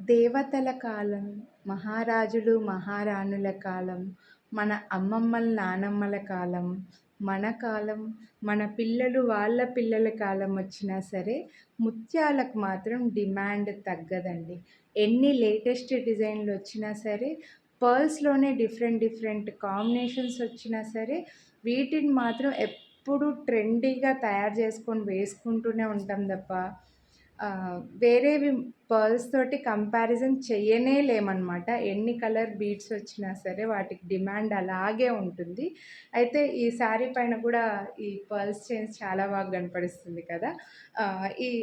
దేవతల కాలం, మహారాజులు, మహారాణుల కాలం, మన అమ్మమ్మల, నానమ్మల కాలం, మన కాలం, మన పిల్లలు వాళ్ళ పిల్లల కాలం వచ్చినా సరే, ముత్యాలకు మాత్రం డిమాండ్ తగ్గదండి. ఎన్ని లేటెస్ట్ డిజైన్‌లు వచ్చినా సరే, పర్ల్స్‌లోనే డిఫరెంట్ డిఫరెంట్ కాంబినేషన్స్ వచ్చినా సరే, వీటిని మాత్రం ఎప్పుడూ ట్రెండీగా తయారు చేసుకొని వేసుకుంటూనే ఉంటాం తప్ప వేరేవి పర్ల్స్ తోటి కంపారిజన్ చెయ్యనే లేమనమాట. ఎన్ని కలర్ బీడ్స్ వచ్చినా సరే వాటికి డిమాండ్ అలాగే ఉంటుంది. అయితే ఈ శారీ పైన కూడా ఈ పర్ల్స్ చైన్స్ చాలా బాగా కనపడిస్తుంది కదా!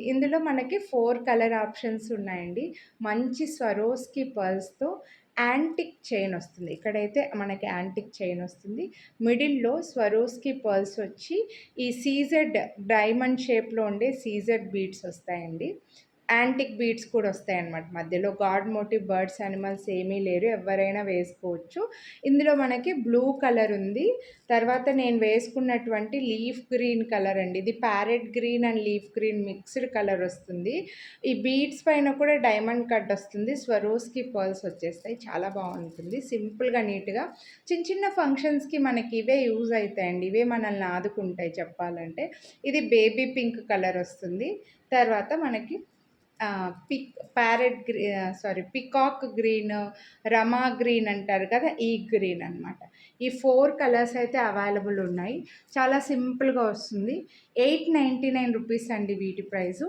ఇందులో మనకి 4 కలర్ ఆప్షన్స్ ఉన్నాయండి. మంచి స్వరోస్కి పర్ల్స్‌తో యాంటిక్ చైన్ వస్తుంది. ఇక్కడైతే మనకి యాంటిక్ చైన్ వస్తుంది. మిడిల్‌లో స్వరోస్కి పర్ల్స్ వచ్చి ఈ సీజెడ్ డైమండ్ షేప్‌లో ఉండే సీజెడ్ బీడ్స్ వస్తాయండి. యాంటిక్ బీడ్స్ కూడా వస్తాయన్నమాట. మధ్యలో గాడ్ మోటివ్ బర్డ్స్, యానిమల్స్ ఏమీ లేరు. ఎవరైనా వేసుకోవచ్చు. ఇందులో మనకి బ్లూ కలర్ ఉంది. తర్వాత నేను వేసుకున్నటువంటి లీఫ్ గ్రీన్ కలర్ అండి. ఇది parrot green and leaf green mixed colour వస్తుంది. ఈ బీడ్స్ పైన కూడా డైమండ్ కట్ వస్తుంది. స్వరోస్కి పర్ల్స్ వచ్చేస్తాయి. చాలా బాగుంటుంది. సింపుల్‌గా నీట్‌గా చిన్న చిన్న ఫంక్షన్స్‌కి మనకి ఇవే యూజ్ అవుతాయండి. ఇవే మనల్ని ఆదుకుంటాయి చెప్పాలంటే. ఇది బేబీ పింక్ కలర్ వస్తుంది. తర్వాత మనకి పికాక్ గ్రీన్, రమా గ్రీన్ అంటారు కదా! ఈ గ్రీన్ అనమాట. ఈ 4 కలర్స్ అయితే అవైలబుల్ ఉన్నాయి. చాలా సింపుల్‌గా వస్తుంది. 899 రూపీస్ అండి వీటి ప్రైసు.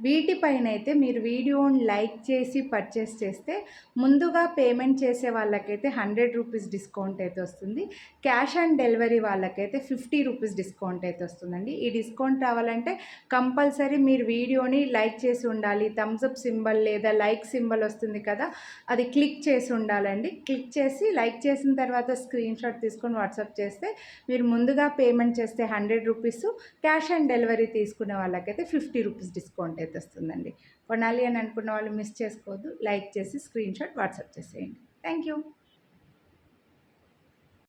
వీటిపైనైతే మీరు వీడియోని లైక్ చేసి పర్చేస్ చేస్తే ముందుగా పేమెంట్ చేసే వాళ్ళకైతే 100 రూపీస్ డిస్కౌంట్ అయితే వస్తుంది. క్యాష్ ఆన్ డెలివరీ వాళ్ళకైతే 50 రూపీస్ డిస్కౌంట్ అయితే వస్తుందండి. ఈ డిస్కౌంట్ రావాలంటే కంపల్సరీ మీరు వీడియోని లైక్ చేసి ఉండాలి. థమ్స్ అప్ సింబల్ లేదా లైక్ సింబల్ వస్తుంది కదా, అది క్లిక్ చేసి ఉండాలండి. క్లిక్ చేసి లైక్ చేసిన తర్వాత స్క్రీన్ షాట్ తీసుకొని వాట్సాప్ చేస్తే మీరు ముందుగా పేమెంట్ చేస్తే 100 రూపీస్, క్యాష్ ఆన్ డెలివరీ తీసుకునే వాళ్ళకైతే 50 రూపీస్ డిస్కౌంట్ అయితే వస్తుందండి. కొనాలి అని అనుకున్న వాళ్ళు మిస్ చేసుకోవద్దు. లైక్ చేసి స్క్రీన్ షాట్ వాట్సాప్ చేసేయండి. Thank you.